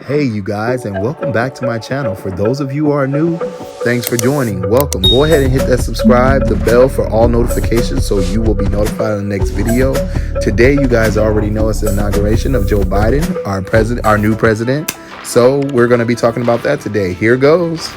Hey, you guys, and welcome back to my channel. For those of you who are new, thanks for joining. Welcome. Go ahead and hit that subscribe, the bell for all notifications so you will be notified on the next video. Today, you guys already know it's the inauguration of Joe Biden, our new president. So we're going to be talking about that today. Here goes.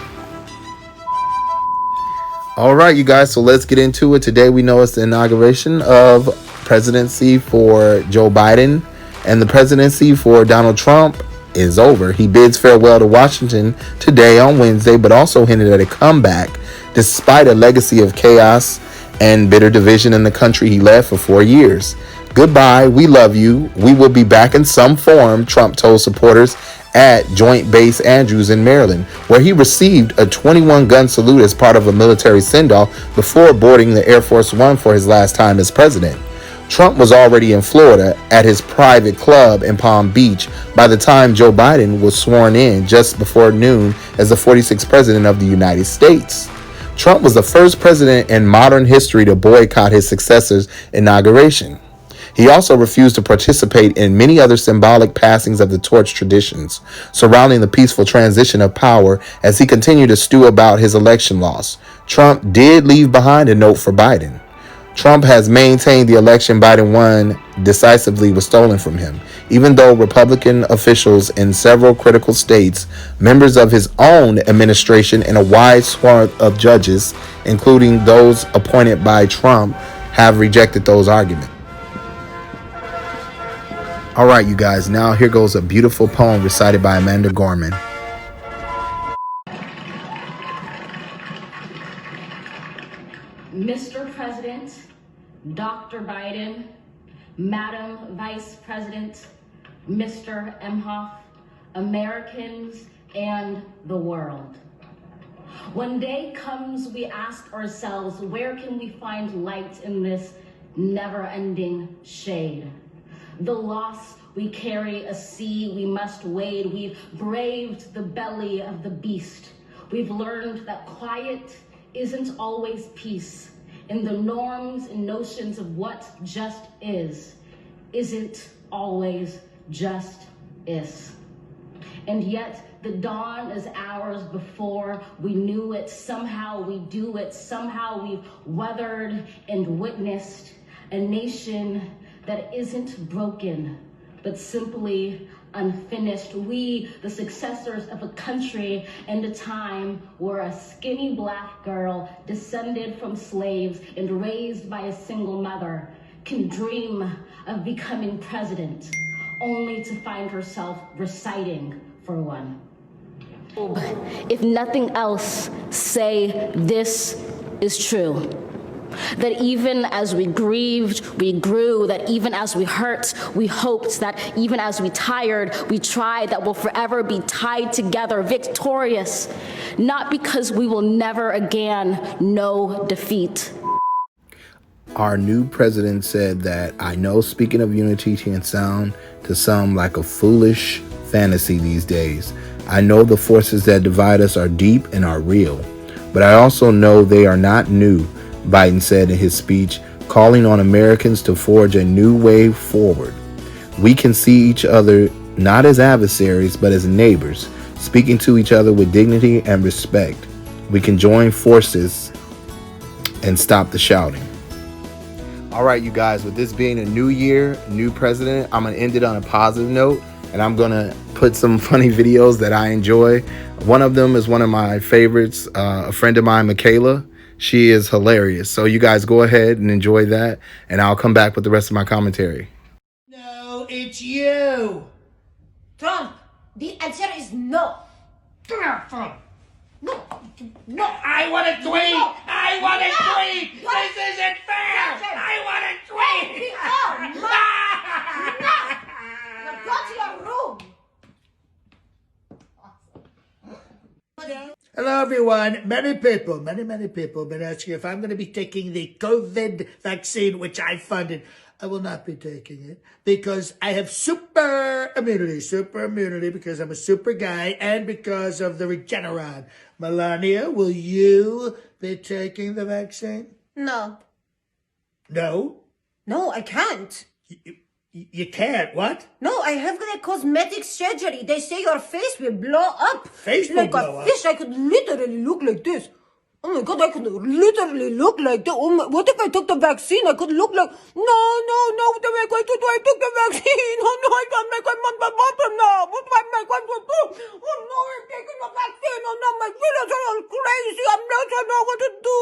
All right, you guys, so let's get into it. Today, we know it's the inauguration of presidency for Joe Biden, and the presidency for Donald Trump is over. He bids farewell to Washington today on Wednesday, but also hinted at a comeback despite a legacy of chaos and bitter division in the country he led for 4 years. Goodbye, we love you. We will be back in some form, Trump told supporters at Joint Base Andrews in Maryland, where he received a 21-gun salute as part of a military send-off before boarding the Air Force One for his last time as president. Trump was already in Florida at his private club in Palm Beach by the time Joe Biden was sworn in just before noon as the 46th president of the United States. Trump was the first president in modern history to boycott his successor's inauguration. He also refused to participate in many other symbolic passings of the torch traditions surrounding the peaceful transition of power as he continued to stew about his election loss. Trump did leave behind a note for Biden. Trump has maintained the election Biden won decisively was stolen from him, even though Republican officials in several critical states, members of his own administration, and a wide swath of judges, including those appointed by Trump, have rejected those arguments. All right, you guys, now here goes a beautiful poem recited by Amanda Gorman. Mr. President, Dr. Biden, Madam Vice President, Mr. Emhoff, Americans, and the world. When day comes, we ask ourselves, where can we find light in this never-ending shade? The loss we carry, a sea we must wade. We've braved the belly of the beast. We've learned that quiet isn't always peace, and the norms and notions of what just isn't always just is. And yet the dawn is ours before we knew it. Somehow we do it. Somehow we've weathered and witnessed a nation that isn't broken, but simply unfinished. We, the successors of a country and a time where a skinny black girl descended from slaves and raised by a single mother can dream of becoming president, only to find herself reciting for one. If nothing else, say this is true. That even as we grieved, we grew, that even as we hurt, we hoped, that even as we tired, we tried, that we'll forever be tied together, victorious, not because we will never again know defeat. Our new president said that, I know speaking of unity can sound to some like a foolish fantasy these days. I know the forces that divide us are deep and are real, but I also know they are not new, Biden said in his speech, calling on Americans to forge a new way forward. We can see each other not as adversaries, but as neighbors, speaking to each other with dignity and respect. We can join forces and stop the shouting. All right, you guys, with this being a new year, new president, I'm going to end it on a positive note, and I'm going to put some funny videos that I enjoy. One of them is one of my favorites, a friend of mine, Michaela. She is hilarious. So you guys go ahead and enjoy that, and I'll come back with the rest of my commentary. No, it's you. Trump, the answer is no. Trump. No. No, I want to tweet. No. I want to No. tweet. No. This isn't fair. Johnson. I want to tweet. Now go to your room. Hello, everyone. Many people have been asking if I'm going to be taking the COVID vaccine, which I funded. I will not be taking it because I have super immunity because I'm a super guy and because of the Regeneron. Melania, will you be taking the vaccine? No. No? No, I can't. You can't. What? No, I have the cosmetic surgery. They say your face will blow up. Face will like blow a up? fish. I could literally look like this. Oh my God, I could literally look like that. Oh my, what if I took the vaccine? I could look like, no, what am I going to do? I took the vaccine. Oh no, I can't make my bottom now. What am I going to do? Oh no, I'm taking the vaccine. Oh no, my feelings are all crazy. I don't know what to do.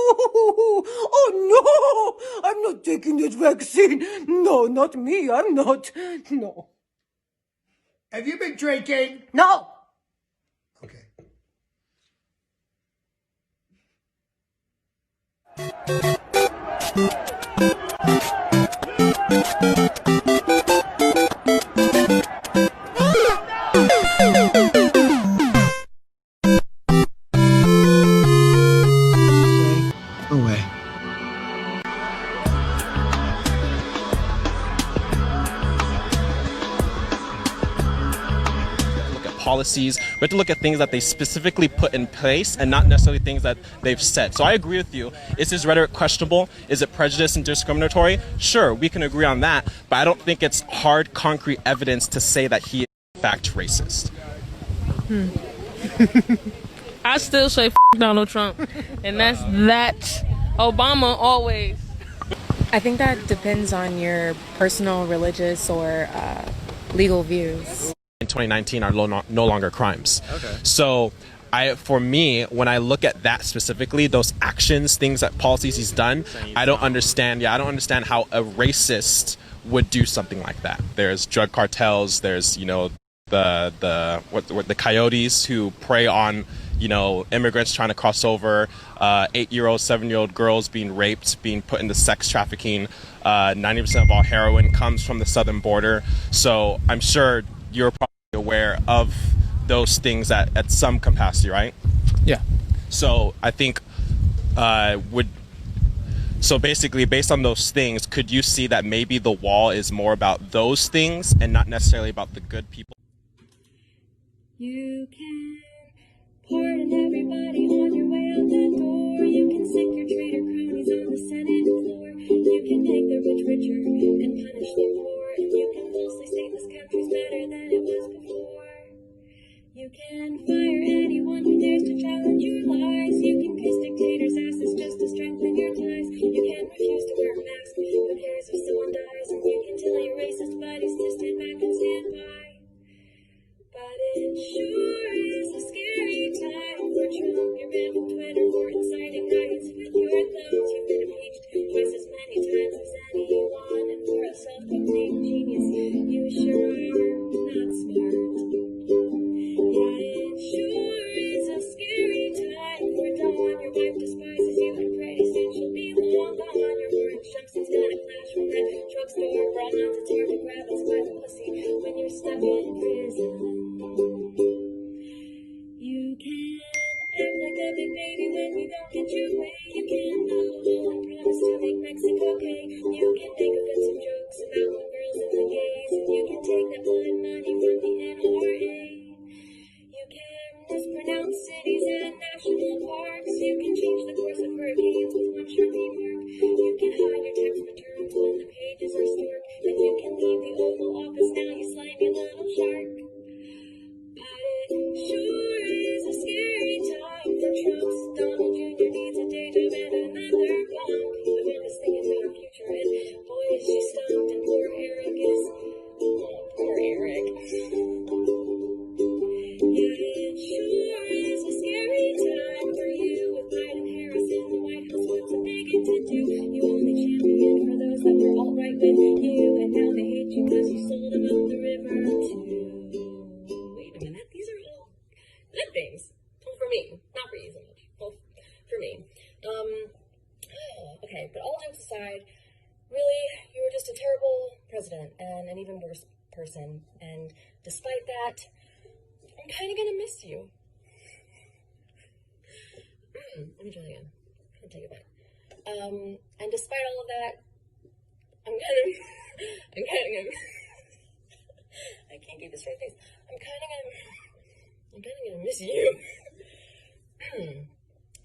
Oh no, I'm not taking this vaccine. No, not me. I'm not. No. Have you been drinking? No. Okay. No way. Look at policies. We have to look at things that they specifically put in place and not necessarily things that they've said. So I agree with you. Is his rhetoric questionable? Is it prejudiced and discriminatory? Sure, we can agree on that, but I don't think it's hard, concrete evidence to say that he is in fact racist. I still say f Donald Trump, and that's that. Obama always. I think that depends on your personal, religious, or legal views. In 2019 are no longer crimes. Okay. So for me, when I look at that specifically, those actions, things that policies he's done, I don't understand. Yeah, I don't understand how a racist would do something like that. There's drug cartels. There's the coyotes who prey on immigrants trying to cross over, 8-year-old, 7-year-old girls being raped, being put into sex trafficking. 90% of all heroin comes from the southern border. So I'm sure you're probably aware of those things at some capacity, right? Yeah. So I think so basically, based on those things, could you see that maybe the wall is more about those things and not necessarily about the good people? You can pardon everybody on your way out the door. You can sick your traitor cronies on the Senate floor. You can make the rich richer and punish the poor. And you can falsely state this country's better than it was before. You can fire anyone who dares to challenge your lies. You can kiss dictators' asses just to strengthen your ties. You can refuse to wear a mask. Who cares if someone dies? And you can tell your racist buddies to stand back and stand by. But it sure is a scary time for Trump. You're banned from Twitter for inciting riots with your thumbs. You've been impeached twice as many times as anyone. And for a self-proclaimed genius, you sure are not smart. Yeah, it sure is a scary time for Dawn. Your wife despises you and pretty soon she'll be long gone. Your orange jumpsuit's gonna clash from that drugstore bra. Not to tear to grab us by the pussy when you're stuck in prison. You can act like a big baby when you don't get your way. You can know and promise to make Mexico okay. You can make offensive jokes about the girls and the gays. And you can take that blood money from the NRA. You can mispronounce cities and national parks. You can change the course of hurricanes with one Sharpie mark. You can hide your tax returns when the pages are stork. And you can leave the Oval Office now, you slimy little shark. But it sure is a scary time for Trump's Donald Jr. needs a day job and another bump. Amanda's thinking about her future, and boy, is she stumped. And poor Eric is, poor Eric. Yeah, it sure is a scary time for you with Biden, Harris in the White House. What's a bigot to do? You only championed for those that were all right with you, and now they hate you because you sold them up the river too. Wait a minute, these are all good things. Well, for me, not for you so much. Well, for me. Okay, but all jokes aside, really, you were just a terrible president and an even worse person. And despite that, I'm kind of gonna miss you. Let me try again. I'll take it back. And despite all of that, I'm kind of gonna. I can't keep a straight face. I'm kind of gonna miss you.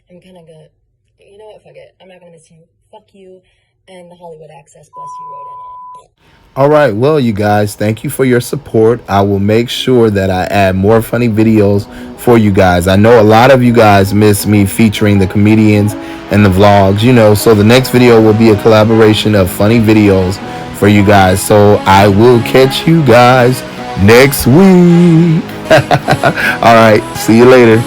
I'm kind of gonna. You know what? Fuck it. I'm not gonna miss you. Fuck you, and the Hollywood access. Bless you, wrote in on. All right, well, you guys, thank you for your support. I will make sure that I add more funny videos for you guys. I know a lot of you guys miss me featuring the comedians and the vlogs, so the next video will be a collaboration of funny videos for you guys. So I will catch you guys next week. All right, see you later.